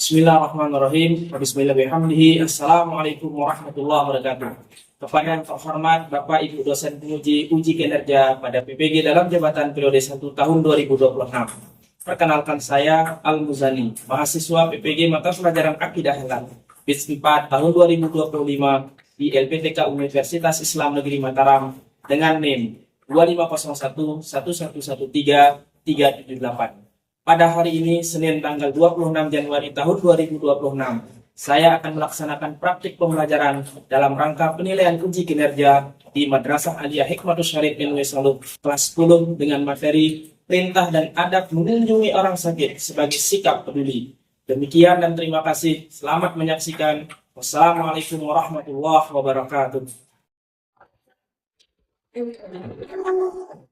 Bismillahirrahmanirrahim. Bismillahirrahmanirrahim. Assalamualaikum warahmatullahi wabarakatuh. Kepada yang terhormat Bapak Ibu dosen penguji uji kinerja pada PPG dalam jabatan periode 1 tahun 2026. Perkenalkan saya Al-Muzani, mahasiswa PPG mata pelajaran Akidah Halal, BIS 4 tahun 2025 di LPTK Universitas Islam Negeri Mataram dengan NIM 2501111338. Pada hari ini, Senin tanggal 26 Januari tahun 2026, saya akan melaksanakan praktik pembelajaran dalam rangka penilaian uji kinerja di Madrasah Aliyah Hikmatus Syarif NW Solo kelas 10 dengan materi perintah dan adab mengunjungi orang sakit sebagai sikap peduli. Demikian dan terima kasih. Selamat menyaksikan. Wassalamualaikum warahmatullahi wabarakatuh. Assalamualaikum warahmatullahi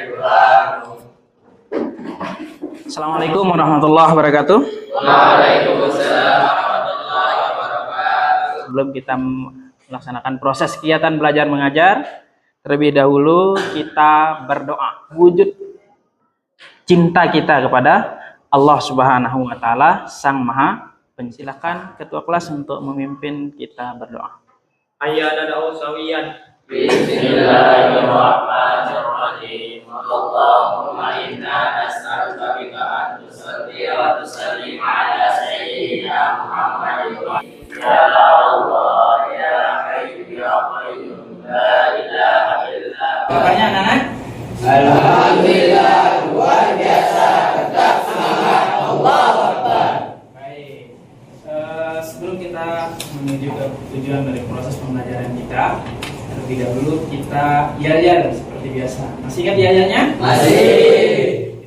wabarakatuh. Assalamualaikum warahmatullahi wabarakatuh. Waalaikumsalam warahmatullahi wabarakatuh. Sebelum kita melaksanakan proses kegiatan belajar mengajar, terlebih dahulu kita berdoa. Wujud cinta kita kepada Allah Subhanahu wa Ta'ala, Sang Maha Pencipta. Ketua kelas untuk memimpin kita berdoa. Ayyana da'u sawiyan. Bismillahirrahmanirrahim. Allahumma inna nas'aluka bika an tusalli wa tusallim ala sayyidina Muhammadin. Ya Allah, ya Hayyu ya Qayyum, la ilaha illa anta. Kabarnya anak-anak? Alhamdulillah, luar biasa, tetap semangat, Allahu Akbar. Baik. Sebelum kita menuju ke tujuan dari proses pembelajaran kita, terlebih dahulu kita yel-yel seperti biasa. Masih ingat yel-yelnya? Masih.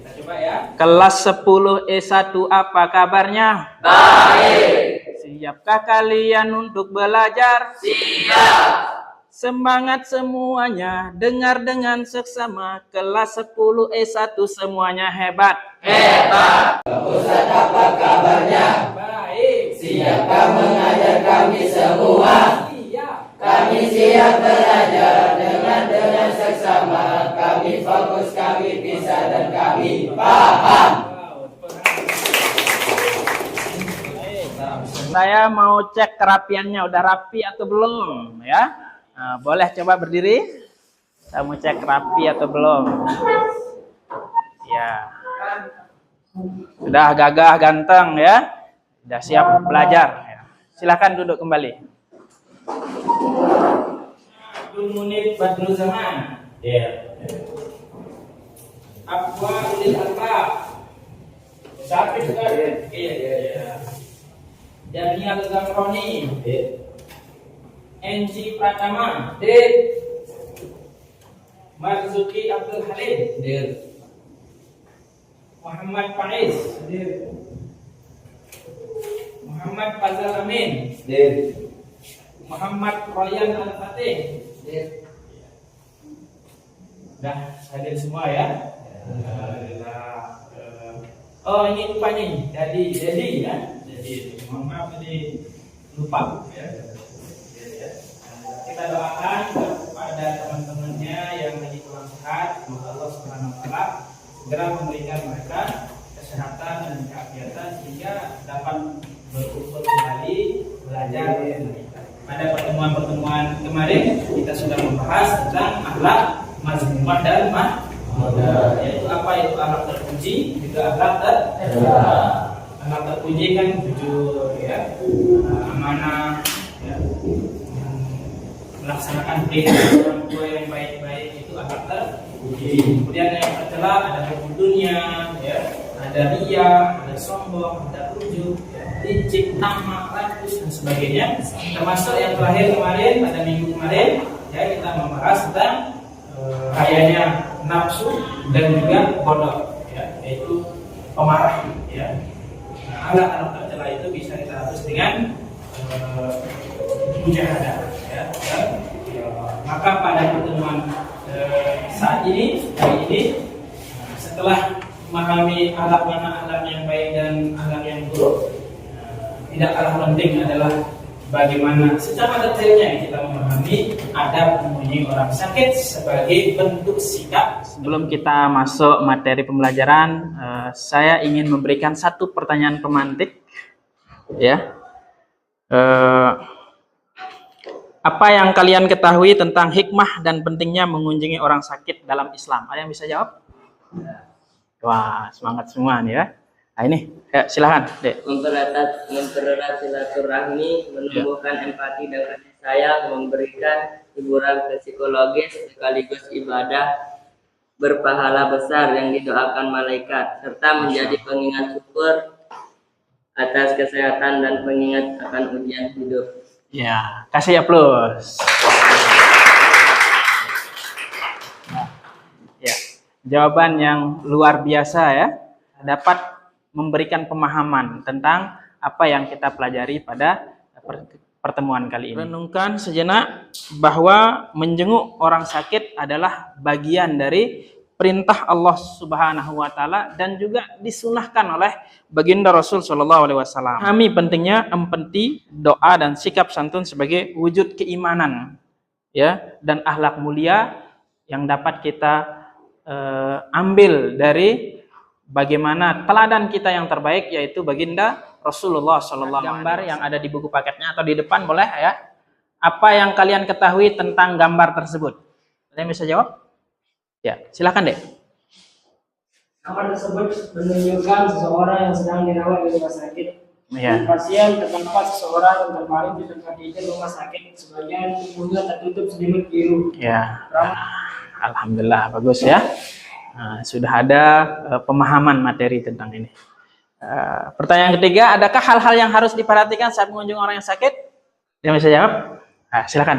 Kita coba ya. Kelas 10 E1 apa kabarnya? Baik. Siapkah kalian untuk belajar? Siap. Semangat semuanya, dengar dengan seksama. Kelas 10 E1 semuanya hebat. Hebat. Ustaz apa kabarnya? Baik. Siapkah mengajar kami semua? Siap. Kami siap belajar dengan seksama. Kami fokus, kami bisa dan kami paham. Saya mau cek kerapiannya, udah rapi atau belum ya? Nah, boleh coba berdiri. Saya mau cek rapi atau belum. Ya. Sudah gagah ganteng ya. Sudah siap belajar ya. Silakan duduk kembali. Abdul Munib Badrul Zaman. Ya. Abwa Ulil Albab. Siapa juga? Iya. Daniel Zamroni. NG Pratama. Marzuki Abdul Halim. Muhammad Faiz. Muhammad Fazal Amin. Muhammad Ryan Al-Fatih. Dah hadir semua ya. Oh ini lupa nih. Jadi ya. Jadi mohon maaf tadi lupa ya. Kita doakan kepada teman-temannya yang lagi kurang sehat, semoga Allah Subhanahu wa Ta'ala segera memberikan mereka kesehatan dan keafiatan sehingga dapat berkumpul kembali belajar. Pada pertemuan-pertemuan kemarin kita sudah membahas tentang akhlak mazmumah dan mahmudah, yaitu apa itu akhlak terpuji, juga akhlak akhlak terpuji kan jujur ya, amanah ya, melaksanakan perintah orang tua yang baik-baik, itu akhlak terpuji. Kemudian yang tercela ada hukum dunia ya, ada riya, ada sombong, ada ujub, licik, tamak, rakus dan sebagainya. Termasuk yang terakhir kemarin pada minggu kemarin ya, kita membahas tentang kayanya nafsu dan juga bodoh ya, yaitu pemarah ya. Nah, akhlak tercela itu bisa kita hapus dengan mujahadah ya. Maka pada pertemuan saat ini, hari ini tidak kalah penting adalah bagaimana secara detailnya kita memahami adab mengunjungi orang sakit sebagai bentuk sikap. Sebelum kita masuk materi pembelajaran, saya ingin memberikan satu pertanyaan pemantik, ya. Apa yang kalian ketahui tentang hikmah dan pentingnya mengunjungi orang sakit dalam Islam? Ada yang bisa jawab? Wah, semangat semua nih ya. Nah ini, ya, silakan, Dek. Mempererat silaturahmi, menumbuhkan empati dan kasih sayang, memberikan hiburan psikologis sekaligus ibadah berpahala besar yang didoakan malaikat, serta menjadi pengingat syukur atas kesehatan dan pengingat akan ujian hidup. Ya, kasih aplaus. Ya, jawaban yang luar biasa ya, dapat memberikan pemahaman tentang apa yang kita pelajari pada pertemuan kali ini. Renungkan sejenak bahwa menjenguk orang sakit adalah bagian dari perintah Allah Subhanahu wa taala dan juga disunahkan oleh baginda Rasul sallallahu alaihi wasallam. Kami pentingnya empati, doa dan sikap santun sebagai wujud keimanan ya dan akhlak mulia yang dapat kita ambil dari bagaimana teladan kita yang terbaik yaitu baginda Rasulullah sallallahu alaihi wasallam. Gambar yang ada di buku paketnya atau di depan boleh ya. Apa yang kalian ketahui tentang gambar tersebut? Kalian bisa jawab? Ya, silakan deh. Gambar tersebut menunjukkan seseorang yang sedang dirawat di rumah sakit. Ya. Pasien terdapat seseorang yang terbaring di tempat tidur rumah sakit, sebagian tubuhnya tertutup selimut biru. Ya. Alhamdulillah bagus ya. Nah, sudah ada pemahaman materi tentang ini. Pertanyaan ketiga, adakah hal-hal yang harus diperhatikan saat mengunjungi orang yang sakit? Yang bisa jawab? Nah, silakan.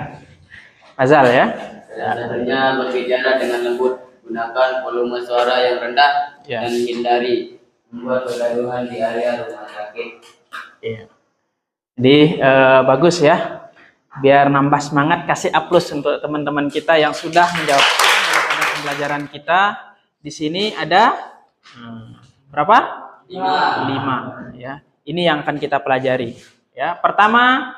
Azal ya. Satunya berbicara dengan lembut, gunakan volume suara yang rendah dan hindari membuat kegaduhan di area rumah sakit. Iya. Jadi bagus ya. Biar nambah semangat, kasih aplaus untuk teman-teman kita yang sudah menjawab pembelajaran kita. Di sini ada berapa? 5 ya. Ini yang akan kita pelajari ya. Pertama,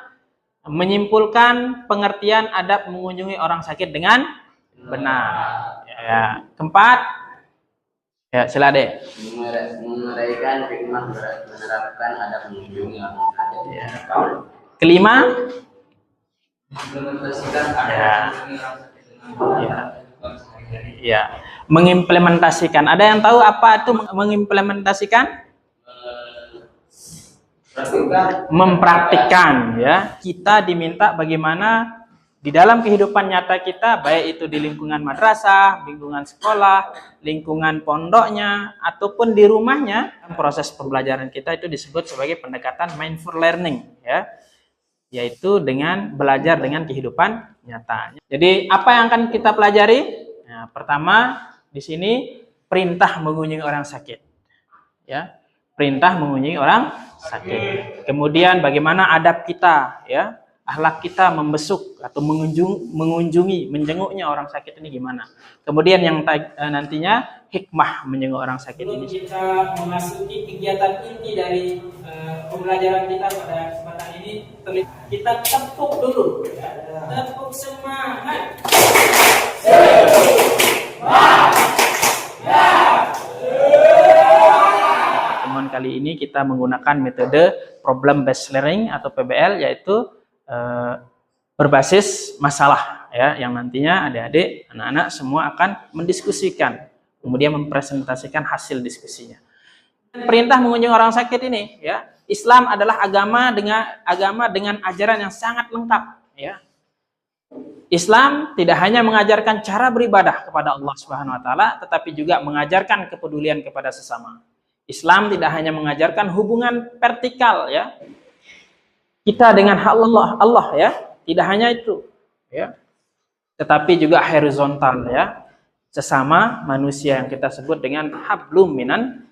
menyimpulkan pengertian adab mengunjungi orang sakit dengan benar. Ya. Keempat, ya sila deh. Menguraikan hikmah menerapkan adab mengunjungi orang sakit. Ya. Kelima, implementasikan ya, mengimplementasikan. Ada yang tahu apa itu mengimplementasikan? Mempraktikkan ya. Kita diminta bagaimana di dalam kehidupan nyata kita, baik itu di lingkungan madrasah, lingkungan sekolah, lingkungan pondoknya ataupun di rumahnya, proses pembelajaran kita itu disebut sebagai pendekatan mindful learning ya. Yaitu dengan belajar dengan kehidupan nyata. Jadi apa yang akan kita pelajari? Nah, pertama di sini perintah mengunjungi orang sakit. Ya, perintah mengunjungi orang sakit. Kemudian bagaimana adab kita, ya, akhlak kita membesuk atau mengunjungi, menjenguknya orang sakit ini gimana. Kemudian yang nantinya hikmah menjenguk orang sakit ini. Kita memasuki kegiatan inti dari pembelajaran kita pada kesempatan ini, kita tepuk dulu, ya. Tepuk semangat. Pertemuan kali ini kita menggunakan metode problem based learning atau PBL, yaitu berbasis masalah ya, yang nantinya adik-adik, anak-anak semua akan mendiskusikan, kemudian mempresentasikan hasil diskusinya. Perintah mengunjungi orang sakit ini ya, Islam adalah agama dengan ajaran yang sangat lengkap ya. Islam tidak hanya mengajarkan cara beribadah kepada Allah Subhanahu wa taala, tetapi juga mengajarkan kepedulian kepada sesama. Islam tidak hanya mengajarkan hubungan vertikal ya, kita dengan Allah ya, tidak hanya itu ya, tetapi juga horizontal ya, sesama manusia yang kita sebut dengan hablum minan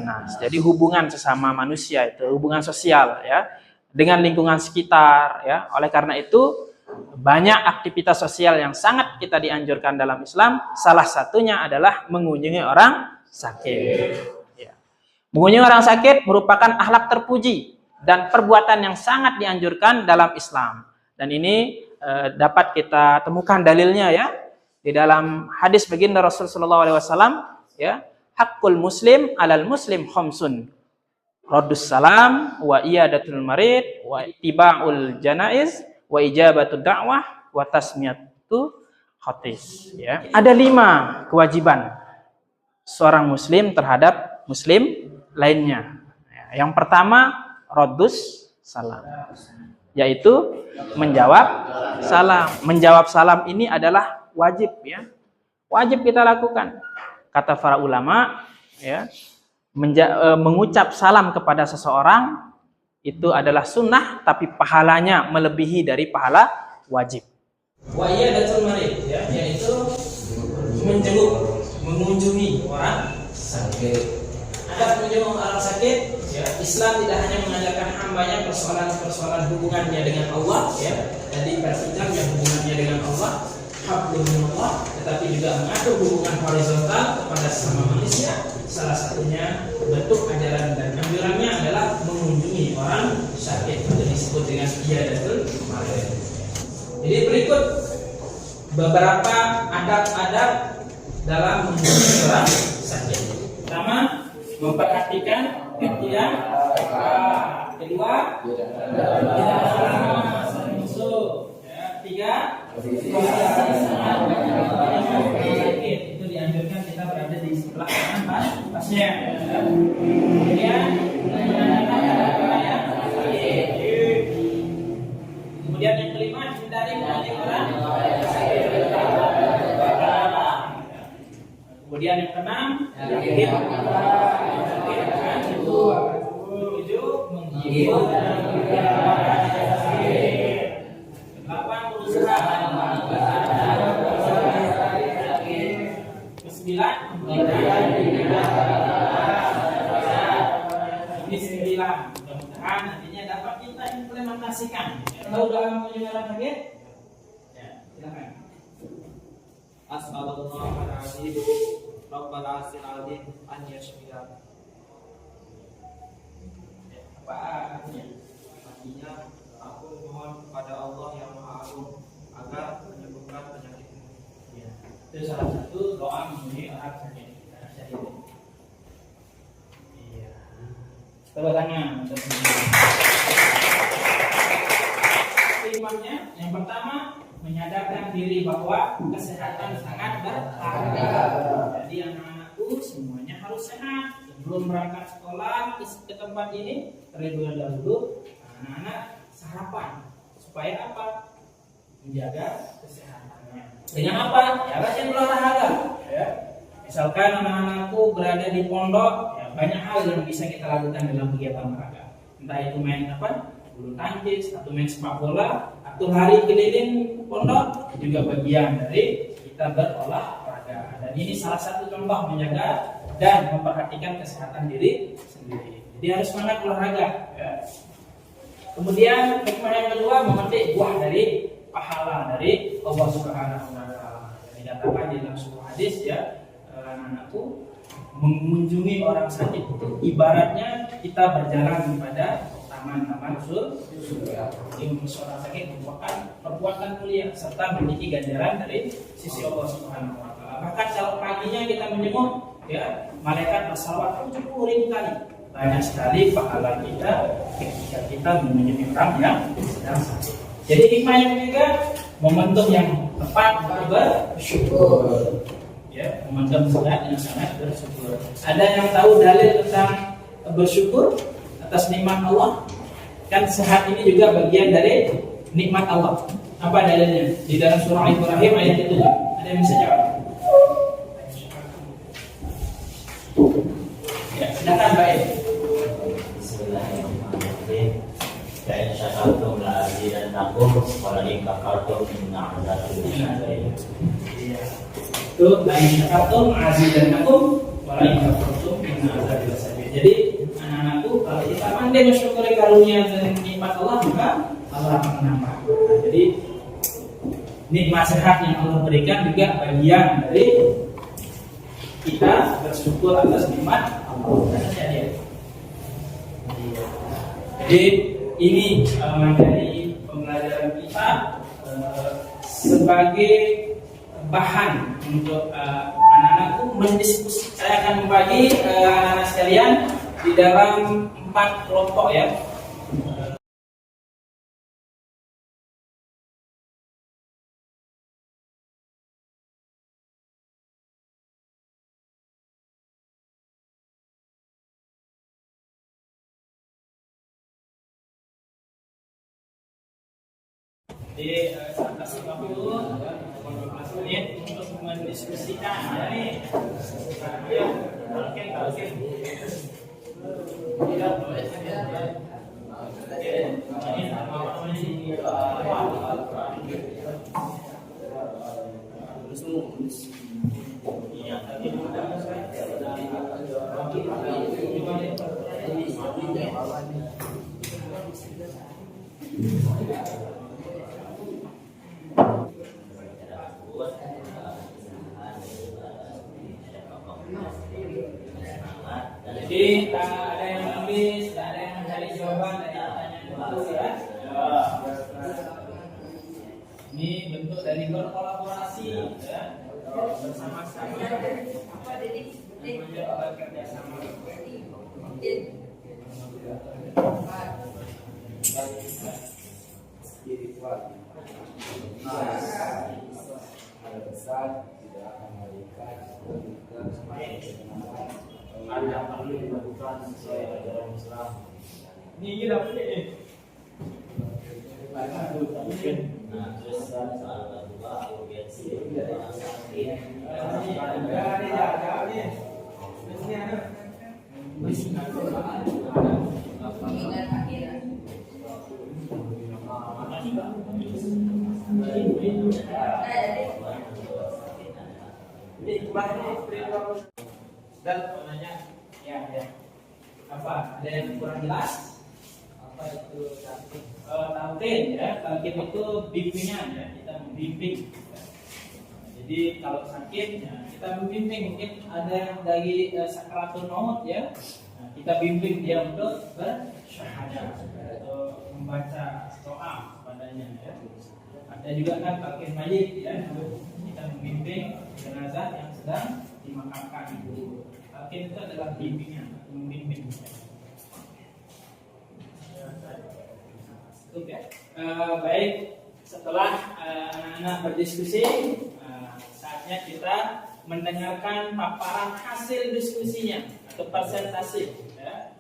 nas. Jadi hubungan sesama manusia itu hubungan sosial ya, dengan lingkungan sekitar ya. Oleh karena itu banyak aktivitas sosial yang sangat kita dianjurkan dalam Islam, salah satunya adalah mengunjungi orang sakit ya. Mengunjungi orang sakit merupakan akhlak terpuji dan perbuatan yang sangat dianjurkan dalam Islam. Dan ini dapat kita temukan dalilnya ya di dalam hadis baginda Rasul sallallahu alaihi wasallam ya, haqqul muslim alal muslim khamsun, raddus salam wa iyadatul marid wa ittiba'ul janaiz wa ijabatud da'wah wa tasmiyatu khatis ya. Ada 5 kewajiban seorang muslim terhadap muslim lainnya. Yang pertama raddus salam, yaitu menjawab salam. Menjawab salam ini adalah wajib ya. Wajib kita lakukan. Kata para ulama ya, mengucap salam kepada seseorang itu adalah sunnah, tapi pahalanya melebihi dari pahala wajib. Wa iyadatul marid ya, yaitu menjenguk, mengunjungi orang sakit. Ada menjenguk orang sakit ya. Islam tidak hanya mengajarkan hambanya persoalan hubungannya dengan Allah ya, jadi persidangan hubungannya dengan Allah, hablum minallah, tetapi juga mengatur hubungan horizontal kepada sesama manusia. Salah satunya bentuk ajaran dan anjurannya adalah mengunjungi orang sakit, atau disebut dengan iyadatul marid. Jadi berikut beberapa adab-adab dalam mengunjungi orang sakit. Pertama, memperhatikan yang kedua, tidak saling musuh. Tiga, itu dianjurkan kita berada di sebelah kanan pasien. Kemudian yang kelima, hindari mengunjungi orang. Kemudian yang keenam, menghibur. Mudah-mudahan nantinya dapat kita implementasikan. Tahu dalam mengunjungi orang sakit? Ya, silakan. As'alullah Rabbal Arsyil Azim an yashfiya. Apa artinya? Artinya, aku mohon kepada Allah yang Maha Agung agar menyembuhkan penyakitmu. Ya, itu salah satu doa mengunjungi orang sakit. Iya. Tepuk tangan untuk Imannya yang pertama, menyadarkan diri bahwa kesehatan sangat berharga. Jadi anak-anakku semuanya harus sehat. Sebelum berangkat sekolah ke tempat ini, terlebih dahulu anak-anak sarapan. Supaya apa? Menjaga kesehatannya. Dengan apa? Ya rajin olahraga. Ya. Misalkan anak-anakku berada di pondok, ya, banyak hal yang bisa kita lakukan dalam kegiatan olahraga. Entah itu main apa? Bulu tangkis, atau main sepak bola, atau lari keliling pondok, juga bagian dari kita berolahraga. Dan ini salah satu contoh menjaga dan memperhatikan kesehatan diri sendiri. Jadi harus semangat olahraga. Ya. Kemudian hikmah yang kedua, memetik buah dari pahala dari Allah Subhanahu wa taala. Dikatakan di dalam sebuah hadis ya, anak-anakku mengunjungi orang sakit itu ibaratnya kita berjalan pada taman-taman surga. Jadi seorang sakit merupakan perbuatan mulia serta memiliki ganjaran dari sisi Allah Subhanahu wa taala. Bahkan kalau paginya kita menjenguk ya, malaikat bersalawat 70.000 kali. Banyak sekali pahala kita ketika kita mengunjungi orang yang sedang sakit. Jadi hikmah yang ketiga, momentum yang tepat bersyukur. Ya, momentum yang sangat bersyukur. Ada yang tahu dalil tentang bersyukur atas nikmat Allah? Kan sehat ini juga bagian dari nikmat Allah. Apa dalilnya? Di dalam surah Ibrahim ayat itu. Ada yang bisa jawab? Ya, silakan Mbak Ed. Bismillahirrahmanirrahim. Ka'in syakartum la'azidannakum wa la'in kafartum inna 'adzabi lasyadid. Iya. Itu la'in syakartum la'azidannakum wa la'in kafartum inna 'adzabi lasyadid. Jadi anak-anakku, kalau kita pandai mensyukuri karunia dan nikmat Allah, maka Allah akan menambah. Jadi nikmat sehat yang Allah berikan juga bagian dari kita bersyukur atas nikmat Allah. Jadi ini materi pembelajaran kita sebagai bahan untuk anak-anakku mendiskusi. Saya akan membagi anak-anak sekalian di dalam 4 kelompok ya. Jadi saya kasih waktu 15 menit untuk mendiskusikan ya nih. Ya, oke. Jadi ada yang menulis, ada yang mencari jawaban dari pertanyaan itu ya. Ini bentuk dari berkolaborasi ya, bersama-sama bekerja sama. Ada perlu dilakukan sesuai ajaran Islam. Ini dapetnya nih. Nah, terus soal kedua urgensi orang sakit. Dan nanya, ya. Apa? Ada yang kurang jelas? Apa itu talqin? Talqin ya, talqin itu bimbingan ya, kita membimbing. Jadi kalau sakit ya, kita membimbing. Mungkin ada yang dari sakaratul maut ya, nah, kita bimbing dia untuk bersyahadat atau membaca doa padanya ya. Ada juga kan talqin mayit ya, kita membimbing jenazah yang sedang dimakamkan. Talqin itu adalah bimbingan, membimbing. Oke, baik. Setelah anak-anak berdiskusi, saatnya kita mendengarkan paparan hasil diskusinya atau presentasi. Ya.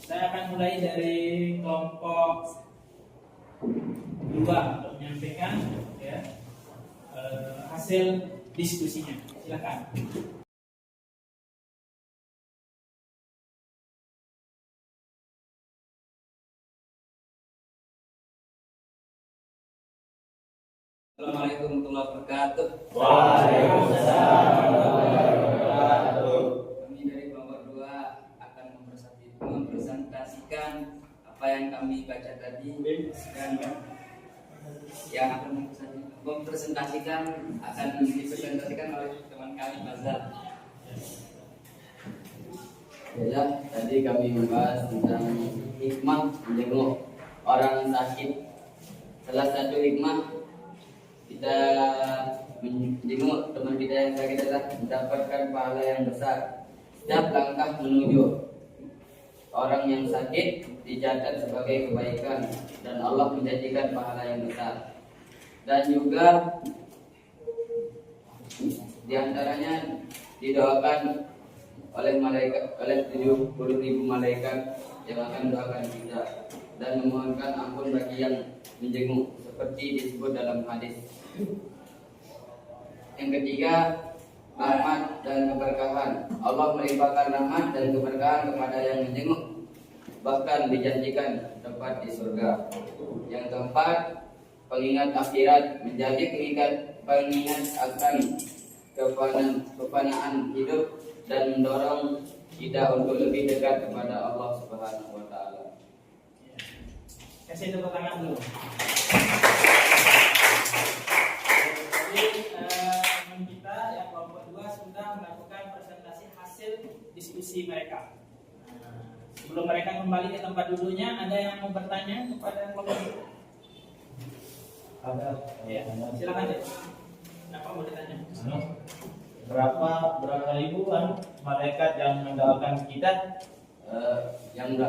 Saya akan mulai dari kelompok 2 untuk menyampaikan ya, hasil diskusinya. Silakan. Assalamualaikum warahmatullahi wabarakatuh. Waalaikumsalam warahmatullahi wabarakatuh. Kami dari kelompok 2 akan mempresentasikan apa yang kami baca tadi dan yang akan mempresentasikan akan dipresentasikan oleh teman kami Mazal. Ya, tadi kami membahas tentang hikmah menjenguk orang sakit. Salah satu hikmah kita menjenguk teman kita yang sakit adalah mendapatkan pahala yang besar. Setiap langkah menuju orang yang sakit dicatat sebagai kebaikan dan Allah menjanjikan pahala yang besar. Dan juga diantaranya didoakan oleh malaikat, oleh 70.000 malaikat yang akan mendoakan kita dan memohonkan ampun bagi yang menjenguk seperti disebut dalam hadis. Yang ketiga, rahmat dan keberkahan. Allah melimpahkan rahmat dan keberkahan kepada yang menjenguk, bahkan dijanjikan tempat di surga. Yang keempat, pengingat akhirat, menjadi pengingat akan kefanaan hidup dan mendorong kita untuk lebih dekat kepada Allah Subhanahu wa taala. Kasih tepuk tangan dulu. Jadi teman kita yang kelompok 2 sudah melakukan presentasi hasil diskusi mereka. Sebelum mereka kembali ke tempat duduknya, ada yang mau bertanya kepada kelompok itu? Ada. Ya, silakan deh. Apa mau ditanya? Berapa ribuan malaikat yang mendoakan kita?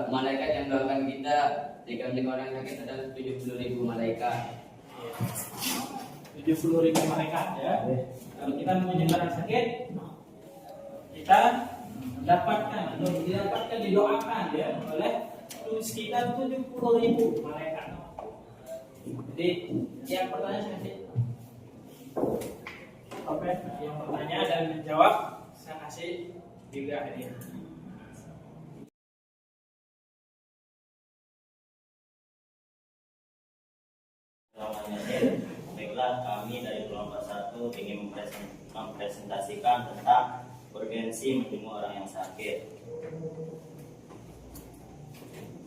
Malaikat yang doakan kita jika menjadi orang sakit adalah 70.000 malaikat. 70.000 malaikat ya. Kalau kita menyembah orang sakit, kita didapatkan didoakan ya oleh sekitar 70.000 malaikat. Jadi yang pertanyaan saya oke, yang bertanya dan menjawab saya kasih juga hadiah. Baiklah, kami dari kelompok 1 ingin mempresentasikan tentang urgensi menjenguk orang yang sakit.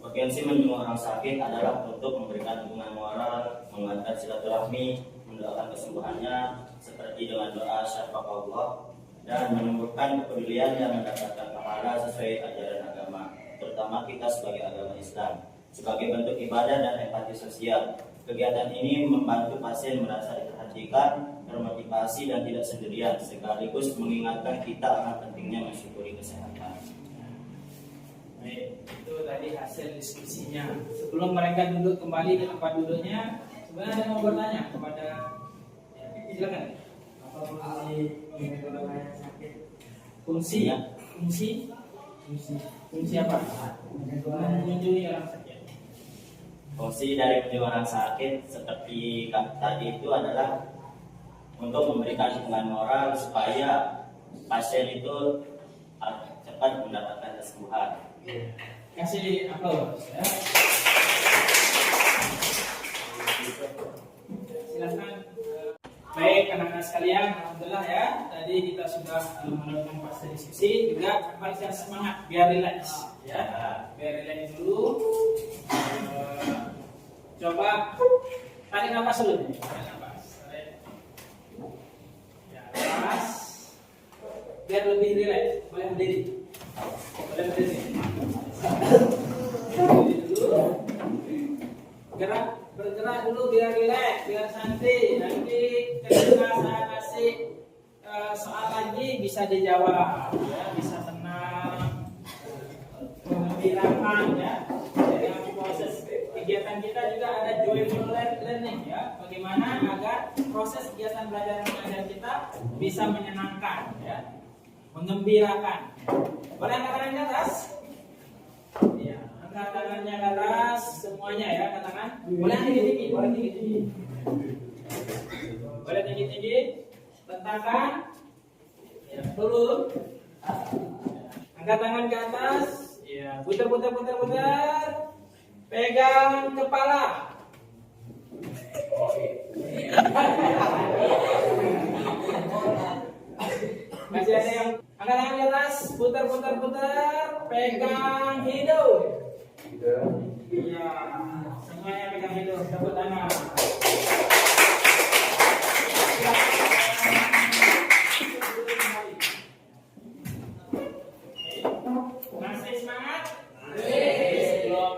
Urgensi menjenguk orang sakit adalah untuk memberikan dukungan moral, menguatkan silaturahmi, mendoakan kesembuhannya seperti dengan doa syafaqallah, dan menumbuhkan kepedulian yang mendapatkan pahala sesuai ajaran agama, terutama kita sebagai agama Islam. Sebagai bentuk ibadah dan empati sosial, kegiatan ini membantu pasien merasa diperhatikan, termotivasi dan tidak sendirian, sekaligus mengingatkan kita akan pentingnya mensyukuri kesehatan. Baik, itu tadi hasil diskusinya. Sebelum mereka duduk kembali ke tempat duduknya, sebenarnya ada yang mau bertanya kepada silakan. Apa fungsi orang yang sakit? Fungsi ya? Fungsi apa? Mengunjungi orang sakit. Fungsi dari menjenguk orang sakit seperti tadi itu adalah untuk memberikan dukungan moral supaya pasien itu cepat mendapatkan kesembuhan. Kasih aplaus ya. Silakan. Baik anak-anak sekalian, alhamdulillah ya. Tadi kita sudah melakukan fase diskusi, juga yang semangat biar relax ya. Biar relax dulu. Coba tarik nafas dulu. Tarik nafas. Ya, nafas. Biar lebih relax. Boleh berdiri. Boleh berdiri. Berdiri dulu. Bergerak dulu biar relax, biar santai. Nanti ketika saya kasih soal lagi bisa dijawab, ya, bisa tenang, menggembirakan ya. Dalam proses kegiatan kita juga ada joyful learning ya. Bagaimana agar proses kegiatan belajar mengajar kita bisa menyenangkan ya, menggembirakan. Boleh angkat tangan ke atas? Ya, angkat tangannya ke atas semuanya ya, angkat tangan. Boleh tinggi-tinggi, boleh tinggi-tinggi. Boleh tinggi-tinggi. Bentangkan. Ya, turun. Angkat tangan ke atas. Ya, putar. Pegang kepala. Masih ada yang angkat tangan di atas, putar, pegang hidung. Iya, semuanya pegang hidung, tepuk tangan. Masih semangat? Sebelum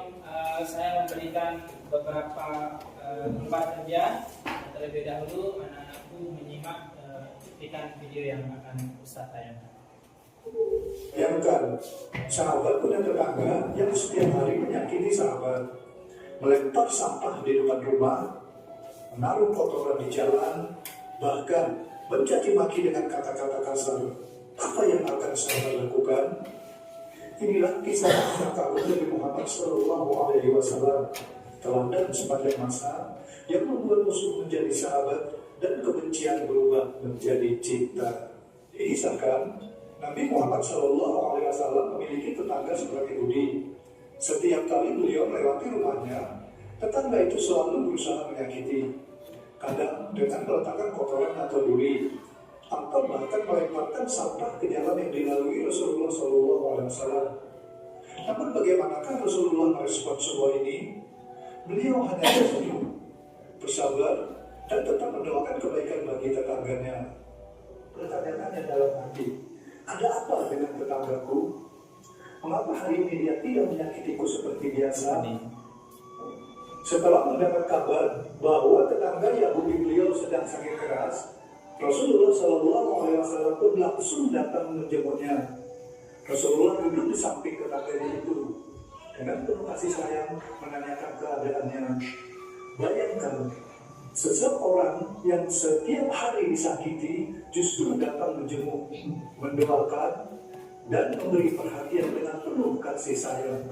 saya memberikan beberapa tempat kerja, terlebih dahulu anak-anakku menyimak cuplikan video yang akan Ustaz tayangkan. Bayangkan, sahabat punya tetangga yang setiap hari menyakiti sahabat, melempar sampah di depan rumah, menaruh kotoran di jalan, bahkan mencaci maki dengan kata-kata kasar. Apa yang akan sahabat lakukan? Inilah kisah kabur Nabi Muhammad SAW, teladan sepanjang masa yang membuat musuh menjadi sahabat dan kebencian berubah menjadi cinta. Diisahkan Nabi Muhammad SAW memiliki tetangga seperti Budi. Setiap kali beliau melewati rumahnya, tetangga itu selalu berusaha menyakiti. Kadang dengan meletakkan kotoran atau duri, atau bahkan melemparkan sampah ke jalan yang dilalui Rasulullah SAW. Namun bagaimanakah Rasulullah merespon semua ini? Beliau hanya tersenyum, bersabar, dan tetap mendoakan kebaikan bagi tetangganya. Bertanya-tanya dalam hati, ada apa dengan tetanggaku? mengapa hari ini dia tidak menyakitiku seperti biasa? Setelah mendapat kabar bahwa tetangga Yahudi beliau sedang sakit keras, Rasulullah SAW pun langsung datang menjenguknya. Rasulullah duduk di samping tetangganya itu dengan penuh kasih sayang menanyakan keadaannya. Bayangkan, seseorang yang setiap hari disakiti justru datang menjenguk, mendoakan, dan memberi perhatian dengan penuh kasih sayang.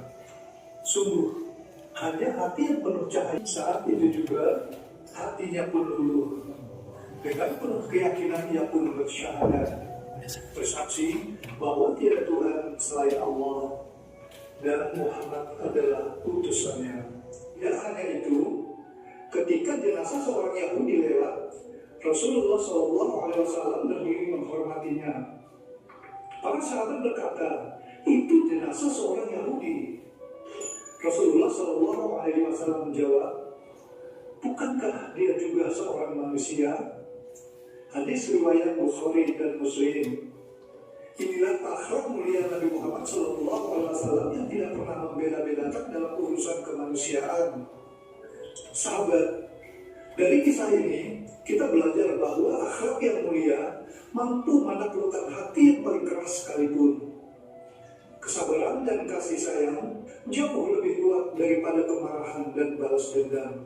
Sungguh, hanya hati yang penuh cahaya. Saat itu juga hatinya pun luluh. Dengan penuh keyakinan ia pun bersyahadat, bersaksi bahwa tiada Tuhan selain Allah dan Muhammad adalah utusannya. Dan hanya itu, ketika jenazah seorang Yahudi lewat, Rasulullah SAW berdiri menghormatinya. Para sahabat berkata, itu jenazah seorang Yahudi. Rasulullah SAW menjawab, bukankah dia juga seorang manusia? Hadis riwayat Bukhari dan Muslim. Inilah akhlak mulia Nabi Muhammad SAW yang tidak pernah membeda-bedakan dalam urusan kemanusiaan. Sahabat, dari kisah ini kita belajar bahwa akhlak yang mulia mampu menaklukkan hati yang paling keras sekalipun. Kesabaran dan kasih sayang jauh lebih kuat daripada kemarahan dan balas dendam.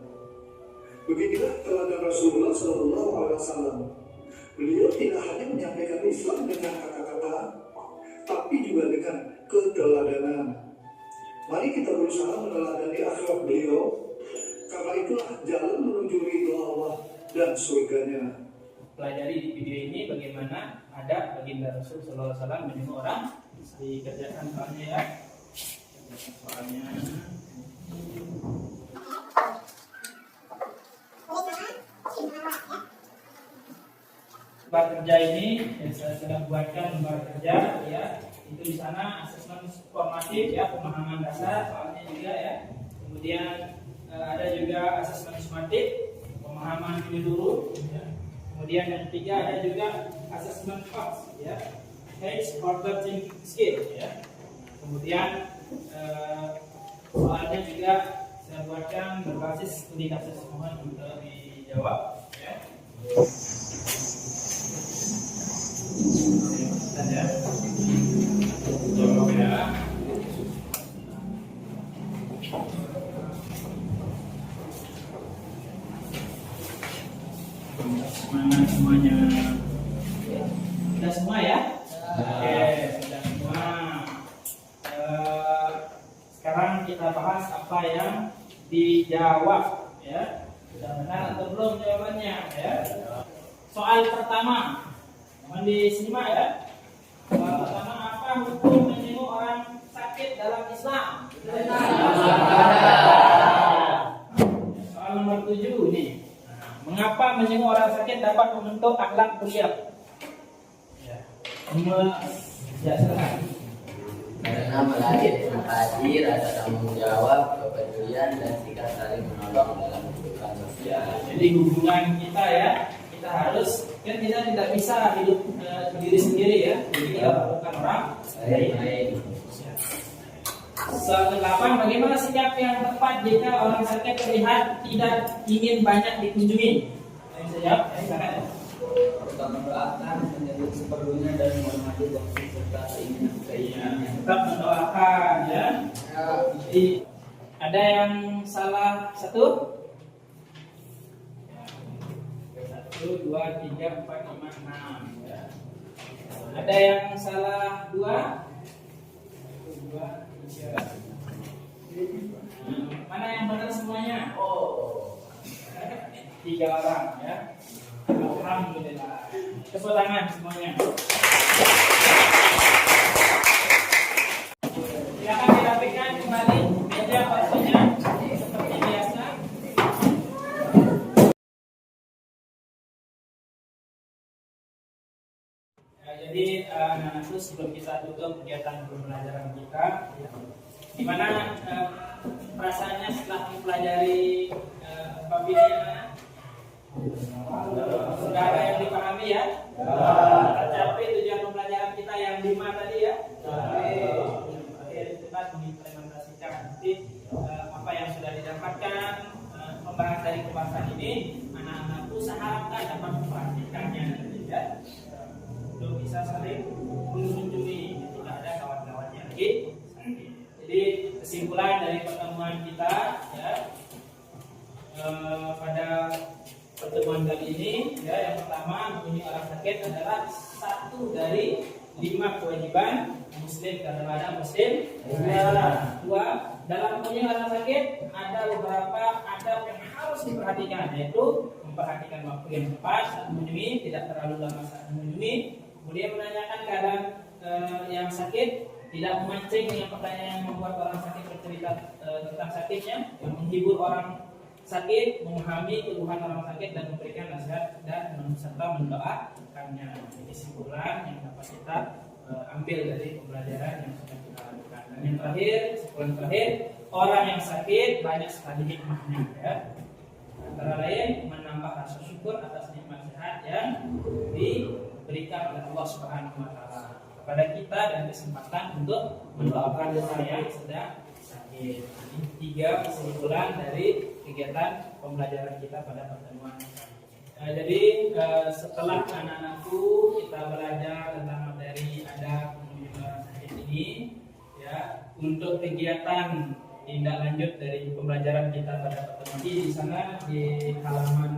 Beginilah teladan Rasulullah SAW. Beliau tidak hanya menyampaikan Islam dengan kata-kata, tapi juga dengan keteladanan. Mari kita berusaha meneladani akhlak beliau, karena itulah jalan menuju ridho Allah dan surganya. Pelajari di video ini bagaimana ada baginda Rasul Sallallahu Alaihi Wasallam menjenguk orang. Dikerjakan soalnya ya. Soalnya. Lembar kerja ini yang saya sedang buatkan lembar kerja ya. Itu di sana asesmen formatif ya, pemahaman dasar soalnya juga ya. Kemudian ada juga asesmen sumatif, pemahaman menyeluruh ya. Kemudian yang ketiga ada juga asesmen facts ya. Case order thinking skill ya. Kemudian soalnya juga saya buatkan berbasis studi kasus, mohon untuk dijawab ya. Ya. Jawab ya. Semangat semuanya. Sudah semua ya? Oke, sudah semua. Sekarang kita bahas apa yang dijawab ya. Sudah benar atau belum jawabannya ya? Soal pertama, mohon disimak ya. Soal pertama, apa hukum menjenguk orang sakit dalam Islam? Soal nomor 7 nih. Mengapa menjenguk orang sakit dapat membentuk akhlak mulia? Ya, silakan. Karena melatih empati, rasa tanggung jawab, kepedulian, dan sikap saling menolong dalam kehidupan sosial. Jadi hubungan kita ya, kita harus, kan kita tidak bisa hidup sendiri sendiri ya. Jadi kita bukan orang lain. Soal 8, bagaimana sikap yang tepat jika orang sakit terlihat tidak ingin banyak dikunjungi? Yang saya jawab, silakan. Tetap mendoakan, menyebut seperlunya, dan menghormati waktu serta keinginan. Tetap mendoakan ya. Jadi ada yang salah satu? 1, 2, 3, 4, 5, 6 ya. Ada yang salah 2? 1, 2, 3. Mana yang benar semuanya? 3 orang ya. Alhamdulillah. Tepuk tangan semuanya. Silakan dirapikan kembali meja kursinya seperti biasa. Jadi anak-anakku, sebelum kita tutup kegiatan pembelajaran kita, gimana perasaannya setelah mempelajari bab ini? Sudah ada yang dipahami ya? Tercapai tujuan pembelajaran kita yang 5 tadi ya? Oke. ini anak-anakku seharapkan dapat memperhatikannya ya, untuk bisa saling mengunjungi ketika ada kawan-kawannya lagi sakit. Jadi kesimpulan dari pertemuan kita ya, pada pertemuan kali ini ya, yang pertama mengunjungi orang sakit adalah satu dari 5 kewajiban muslim kadang-kadang muslim. Dua, dalam mengunjungi orang sakit ada beberapa adab yang harus diperhatikan, yaitu memperhatikan waktu yang tepat saat mengunjungi, tidak terlalu lama saat mengunjungi, kemudian menanyakan keadaan yang sakit, tidak memancing dengan pertanyaan yang membuat orang sakit bercerita tentang sakitnya, yang menghibur orang sakit, memahami keluhan orang sakit dan memberikan nasihat dan serta mendoakannya. Ini kesimpulan yang dapat kita ambil dari pembelajaran yang sudah kita lakukan. Dan yang terakhir, kesimpulan terakhir, orang yang sakit banyak sekali hikmahnya ya. Antara lain menambah rasa syukur atas nikmat sehat yang diberikan oleh Allah Subhanahu wa taala kepada kita dan kesempatan untuk mendoakan orang yang sedang sakit. Ini 3 kesimpulan dari kegiatan pembelajaran kita pada pertemuan. Jadi setelah anak-anakku kita belajar tentang materi adab mengunjungi orang sakit ini, ya, untuk kegiatan tindak lanjut dari pembelajaran kita pada pertemuan ini, di sana di halaman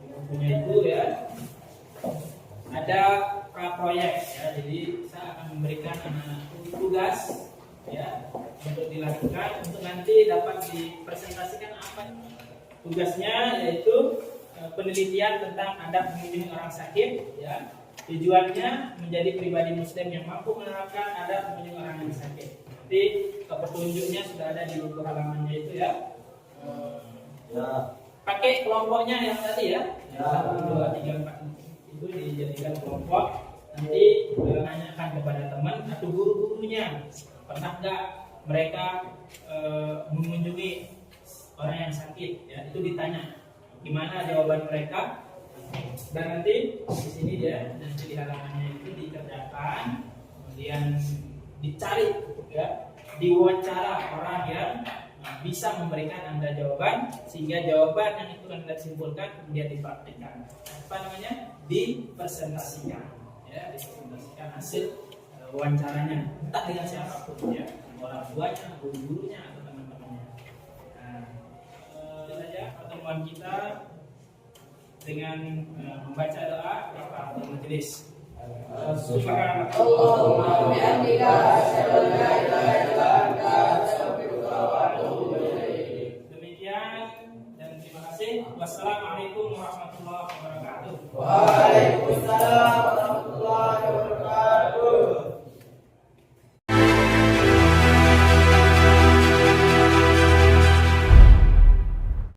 bukunya itu ya ada praproyek ya. Jadi saya akan memberikan anak-anakku tugas ya untuk dilakukan, untuk nanti dapat dipresentasikan apa tugasnya, yaitu penelitian tentang adab mengunjungi orang sakit ya. Tujuannya menjadi pribadi muslim yang mampu menerapkan adab mengunjungi orang yang sakit. Nanti petunjuknya sudah ada di buku halamannya itu ya. Pakai kelompoknya yang tadi ya. 1, 2, 3, 4 itu dijadikan kelompok. Nanti tanyakan kepada teman atau guru-gurunya, pernah nggak mereka mengunjungi orang yang sakit ya. Itu ditanya gimana jawaban mereka, dan nanti di sini dia nanti di halamannya itu dikerjakan, kemudian dicari ya, diwawancara orang yang bisa memberikan Anda jawaban, sehingga jawaban yang itu Anda simpulkan kemudian dipraktikkan. Apa namanya? Dipresentasikan ya, dipresentasikan hasil wawancaranya, entah dengan siapapun ya, orang tuanya, guru-gurunya atau teman-temannya. Nah, itu saja pertemuan kita dengan membaca doa kafaratul majelis. Subhanallah wa bihamdika asyhadu an la ilaha illa anta astaghfiruka wa atubu ilaik. Demikian dan terima kasih. Wassalamualaikum warahmatullahi wabarakatuh. Waalaikumsalam warahmatullahi wabarakatuh.